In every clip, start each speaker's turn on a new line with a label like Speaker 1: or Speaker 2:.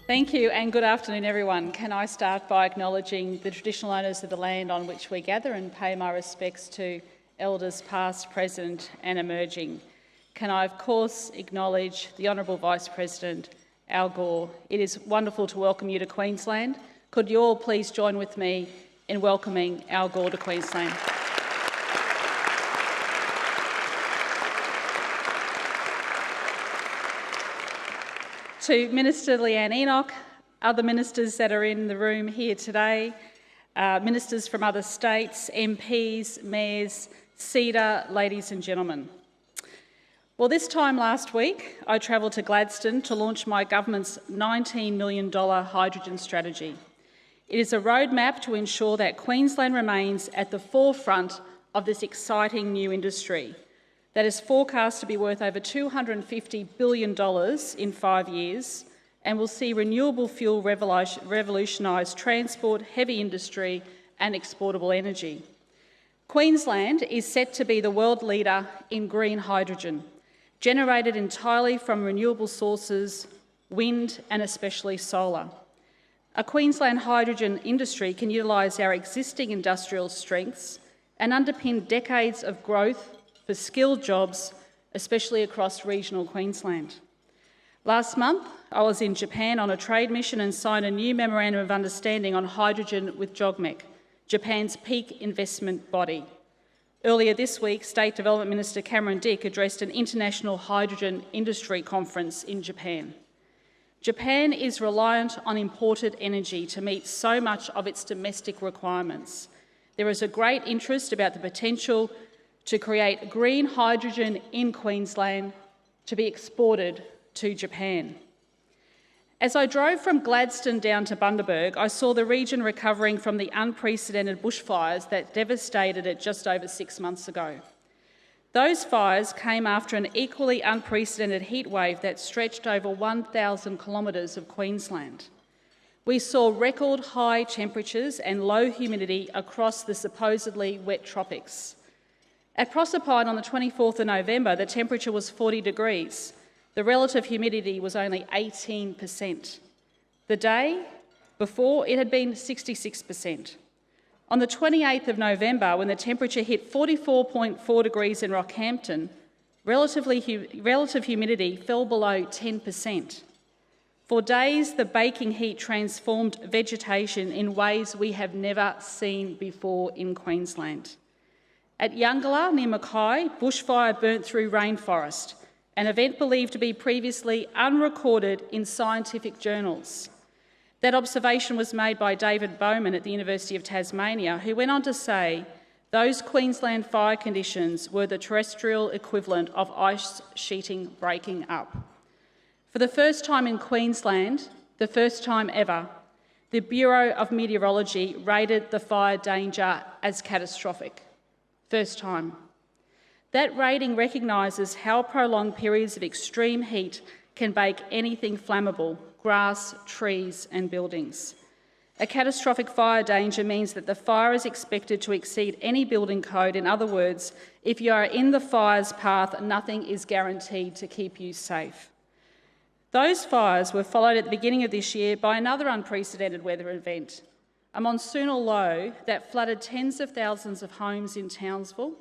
Speaker 1: Thank you and good afternoon everyone. Can I start by acknowledging the traditional owners of the land on which we gather and pay my respects to Elders past, present and emerging. Can I of course acknowledge the Honourable Vice President Al Gore. It is wonderful to welcome you to Queensland. Could you all please join with me in welcoming Al Gore to Queensland. To Minister Leanne Enoch, other ministers that are in the room here today, ministers from other states, MPs, mayors, CEDA, ladies and gentlemen. Well, this time last week, I travelled to Gladstone to launch my government's $19 million hydrogen strategy. It is a roadmap to ensure that Queensland remains at the forefront of this exciting new industry that is forecast to be worth over $250 billion in 5 years and will see renewable fuel revolutionise transport, heavy industry and exportable energy. Queensland is set to be the world leader in green hydrogen, generated entirely from renewable sources, wind and especially solar. A Queensland hydrogen industry can utilise our existing industrial strengths and underpin decades of growth for skilled jobs, especially across regional Queensland. Last month, I was in Japan on a trade mission and signed a new Memorandum of Understanding on hydrogen with JOGMEC, Japan's peak investment body. Earlier this week, State Development Minister Cameron Dick addressed an international hydrogen industry conference in Japan. Japan is reliant on imported energy to meet so much of its domestic requirements. There is a great interest about the potential to create green hydrogen in Queensland to be exported to Japan. As I drove from Gladstone down to Bundaberg, I saw the region recovering from the unprecedented bushfires that devastated it just over 6 months ago. Those fires came after an equally unprecedented heatwave that stretched over 1,000 kilometres of Queensland. We saw record high temperatures and low humidity across the supposedly wet tropics. At Proserpine on the 24th of November, the temperature was 40 degrees. The relative humidity was only 18%. The day before, it had been 66%. On the 28th of November, when the temperature hit 44.4 degrees in Rockhampton, relative humidity fell below 10%. For days, the baking heat transformed vegetation in ways we have never seen before in Queensland. At Yungala, near Mackay, bushfire burnt through rainforest, an event believed to be previously unrecorded in scientific journals. That observation was made by David Bowman at the University of Tasmania, who went on to say those Queensland fire conditions were the terrestrial equivalent of ice sheeting breaking up. For the first time in Queensland, the first time ever, the Bureau of Meteorology rated the fire danger as catastrophic. First time. That rating recognises how prolonged periods of extreme heat can bake anything flammable, grass, trees and buildings. A catastrophic fire danger means that the fire is expected to exceed any building code. In other words, if you are in the fire's path, nothing is guaranteed to keep you safe. Those fires were followed at the beginning of this year by another unprecedented weather event, a monsoonal low that flooded tens of thousands of homes in Townsville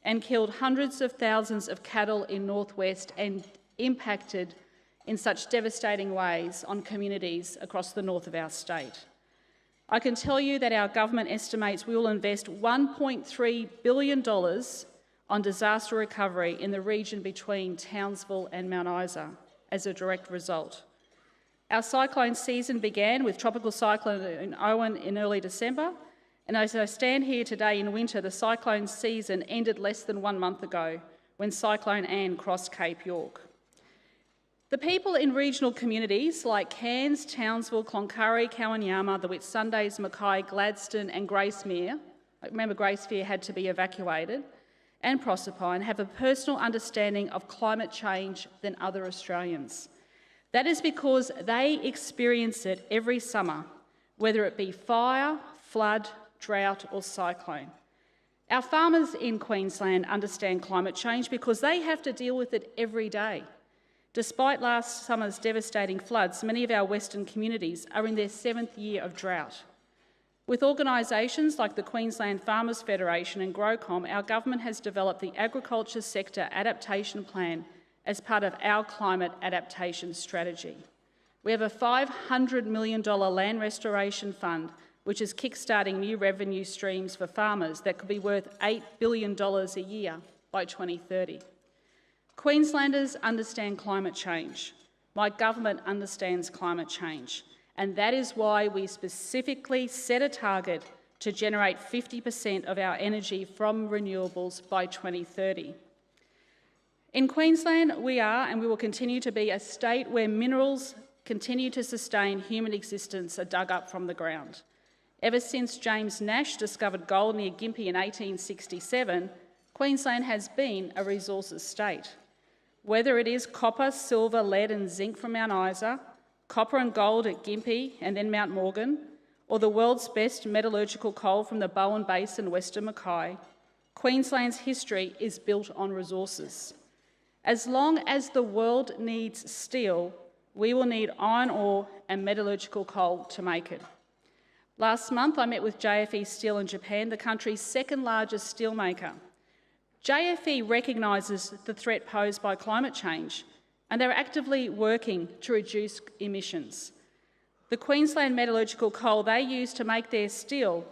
Speaker 1: and killed hundreds of thousands of cattle in Northwest and impacted in such devastating ways on communities across the north of our state. I can tell you that our government estimates we will invest $1.3 billion on disaster recovery in the region between Townsville and Mount Isa as a direct result. Our cyclone season began with Tropical Cyclone Owen in early December, and as I stand here today in winter, the cyclone season ended less than 1 month ago when Cyclone Anne crossed Cape York. The people in regional communities like Cairns, Townsville, Cloncurry, Kowanyama, the Whitsundays, Mackay, Gladstone and Gracemere, remember Gracemere had to be evacuated, and Proserpine have a personal understanding of climate change than other Australians. That is because they experience it every summer, whether it be fire, flood, drought or cyclone. Our farmers in Queensland understand climate change because they have to deal with it every day. Despite last summer's devastating floods, many of our Western communities are in their 7th year of drought. With organisations like the Queensland Farmers Federation and GrowCom, our government has developed the Agriculture Sector Adaptation Plan as part of our climate adaptation strategy. We have a $500 million land restoration fund, which is kickstarting new revenue streams for farmers that could be worth $8 billion a year by 2030. Queenslanders understand climate change. My government understands climate change, and that is why we specifically set a target to generate 50% of our energy from renewables by 2030. In Queensland, we are and we will continue to be a state where minerals continue to sustain human existence are dug up from the ground. Ever since James Nash discovered gold near Gympie in 1867, Queensland has been a resources state. Whether it is copper, silver, lead and zinc from Mount Isa, copper and gold at Gympie and then Mount Morgan, or the world's best metallurgical coal from the Bowen Basin, Western Mackay, Queensland's history is built on resources. As long as the world needs steel, we will need iron ore and metallurgical coal to make it. Last month, I met with JFE Steel in Japan, the country's 2nd largest steelmaker. JFE recognises the threat posed by climate change, and they're actively working to reduce emissions. The Queensland metallurgical coal they use to make their steel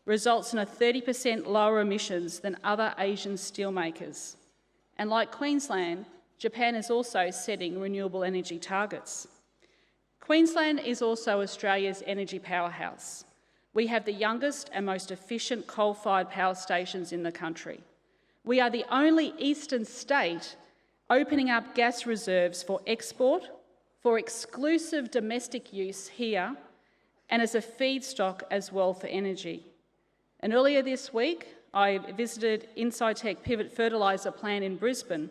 Speaker 1: results in a 30% lower emissions than other Asian steelmakers. And like Queensland, Japan is also setting renewable energy targets. Queensland is also Australia's energy powerhouse. We have the youngest and most efficient coal-fired power stations in the country. We are the only eastern state opening up gas reserves for export, for exclusive domestic use here, and as a feedstock as well for energy. And earlier this week, I visited Incitec Pivot Fertiliser plant in Brisbane,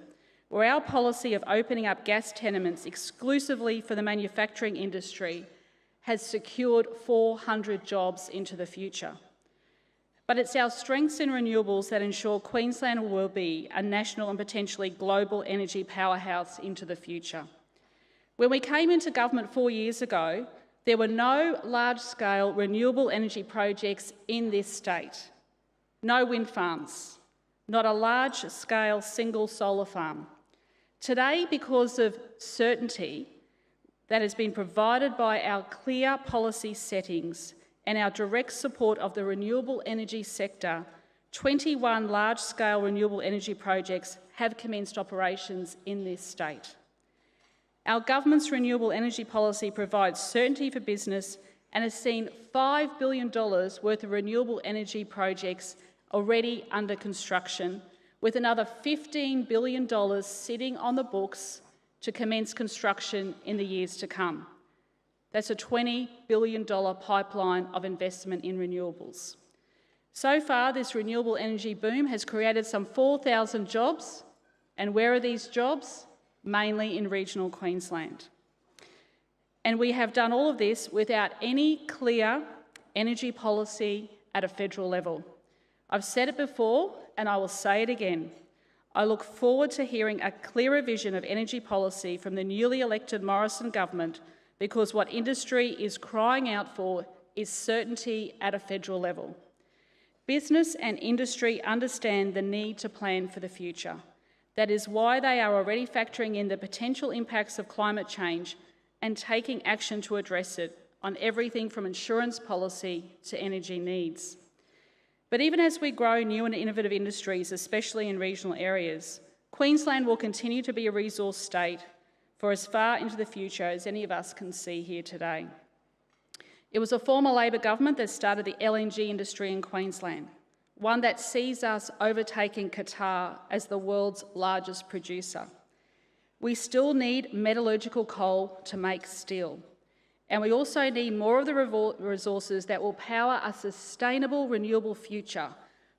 Speaker 1: where our policy of opening up gas tenements exclusively for the manufacturing industry has secured 400 jobs into the future. But it's our strengths in renewables that ensure Queensland will be a national and potentially global energy powerhouse into the future. When we came into government 4 years ago, there were no large-scale renewable energy projects in this state. No wind farms, not a large-scale single solar farm. Today, because of certainty that has been provided by our clear policy settings and our direct support of the renewable energy sector, 21 large-scale renewable energy projects have commenced operations in this state. Our government's renewable energy policy provides certainty for business and has seen $5 billion worth of renewable energy projects already under construction, with another $15 billion sitting on the books to commence construction in the years to come. That's a $20 billion pipeline of investment in renewables. So far, this renewable energy boom has created some 4,000 jobs, and where are these jobs? Mainly in regional Queensland. And we have done all of this without any clear energy policy at a federal level. I've said it before, and I will say it again. I look forward to hearing a clearer vision of energy policy from the newly elected Morrison government, because what industry is crying out for is certainty at a federal level. Business and industry understand the need to plan for the future. That is why they are already factoring in the potential impacts of climate change and taking action to address it on everything from insurance policy to energy needs. But even as we grow new and innovative industries, especially in regional areas, Queensland will continue to be a resource state for as far into the future as any of us can see here today. It was a former Labor government that started the LNG industry in Queensland, one that sees us overtaking Qatar as the world's largest producer. We still need metallurgical coal to make steel, and we also need more of the resources that will power a sustainable renewable future: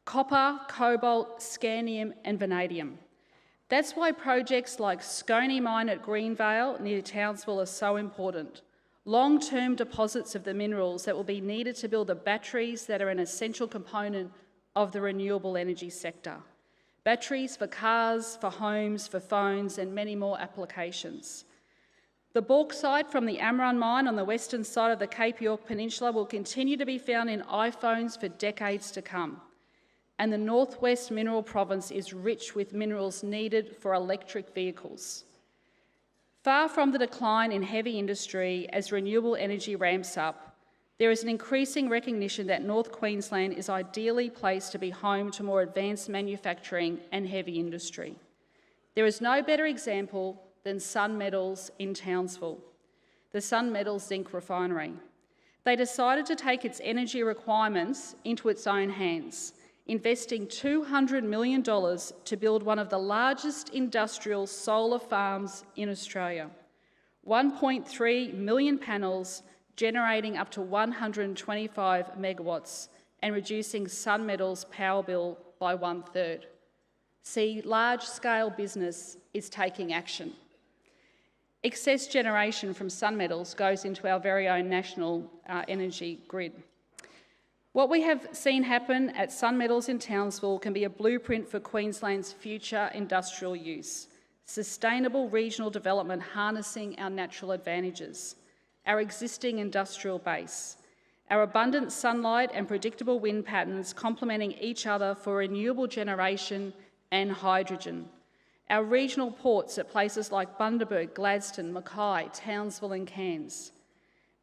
Speaker 1: copper, cobalt, scandium and vanadium. That's why projects like Scony Mine at Greenvale near Townsville are so important. Long-term deposits of the minerals that will be needed to build the batteries that are an essential component of the renewable energy sector. Batteries for cars, for homes, for phones, and many more applications. The bauxite from the Amrun mine on the western side of the Cape York Peninsula will continue to be found in iPhones for decades to come. And the Northwest Mineral Province is rich with minerals needed for electric vehicles. Far from the decline in heavy industry as renewable energy ramps up, there is an increasing recognition that North Queensland is ideally placed to be home to more advanced manufacturing and heavy industry. There is no better example than Sun Metals in Townsville, the Sun Metals zinc refinery. They decided to take its energy requirements into its own hands, investing $200 million to build one of the largest industrial solar farms in Australia. 1.3 million panels generating up to 125 megawatts and reducing Sun Metals' power bill by 1/3. See, large-scale business is taking action. Excess generation from Sun Metals goes into our very own national energy grid. What we have seen happen at Sun Metals in Townsville can be a blueprint for Queensland's future industrial use. Sustainable regional development harnessing our natural advantages, our existing industrial base, our abundant sunlight and predictable wind patterns complementing each other for renewable generation and hydrogen, our regional ports at places like Bundaberg, Gladstone, Mackay, Townsville and Cairns,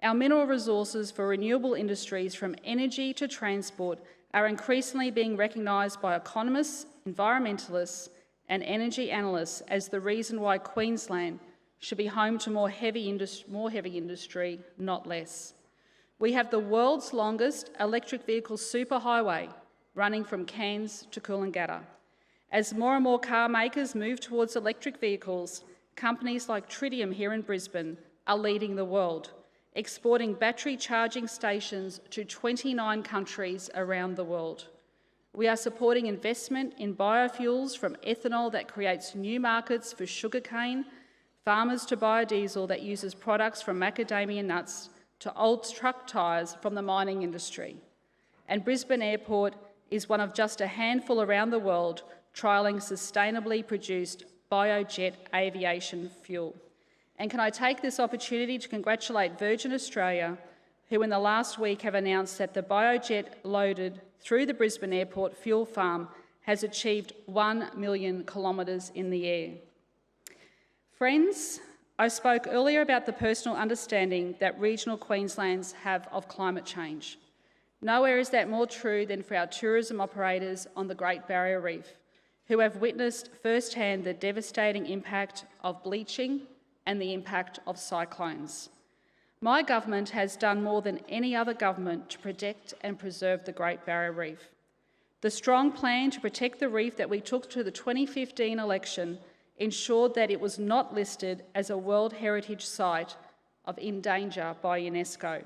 Speaker 1: our mineral resources for renewable industries from energy to transport are increasingly being recognised by economists, environmentalists and energy analysts as the reason why Queensland should be home to more heavy industry, not less. We have the world's longest electric vehicle superhighway running from Cairns to Coolangatta. As more and more car makers move towards electric vehicles, companies like Tritium here in Brisbane are leading the world, exporting battery charging stations to 29 countries around the world. We are supporting investment in biofuels from ethanol that creates new markets for sugarcane, farmers to biodiesel that uses products from macadamia nuts to old truck tyres from the mining industry. And Brisbane Airport is one of just a handful around the world trialling sustainably produced biojet aviation fuel. And can I take this opportunity to congratulate Virgin Australia, who in the last week have announced that the biojet loaded through the Brisbane Airport fuel farm has achieved 1 million kilometres in the air. Friends, I spoke earlier about the personal understanding that regional Queenslands have of climate change. Nowhere is that more true than for our tourism operators on the Great Barrier Reef, who have witnessed firsthand the devastating impact of bleaching and the impact of cyclones. My government has done more than any other government to protect and preserve the Great Barrier Reef. The strong plan to protect the reef that we took to the 2015 election ensured that it was not listed as a World Heritage Site in danger by UNESCO.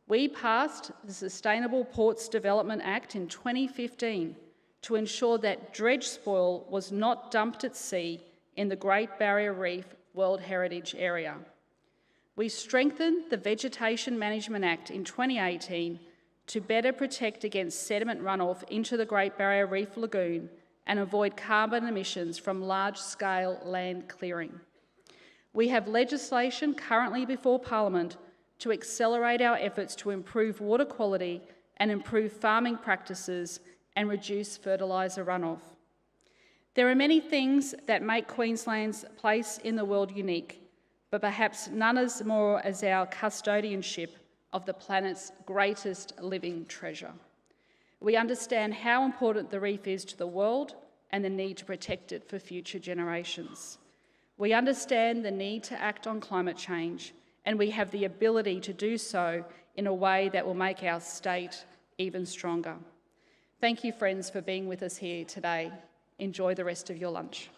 Speaker 1: We passed the Sustainable Ports Development Act in 2015 to ensure that dredge spoil was not dumped at sea in the Great Barrier Reef World Heritage Area. We strengthened the Vegetation Management Act in 2018 to better protect against sediment runoff into the Great Barrier Reef Lagoon and avoid carbon emissions from large-scale land clearing. We have legislation currently before Parliament to accelerate our efforts to improve water quality and improve farming practices and reduce fertiliser runoff. There are many things that make Queensland's place in the world unique, but perhaps none as more as our custodianship of the planet's greatest living treasure. We understand how important the reef is to the world and the need to protect it for future generations. We understand the need to act on climate change, and we have the ability to do so in a way that will make our state even stronger. Thank you, friends, for being with us here today. Enjoy the rest of your lunch.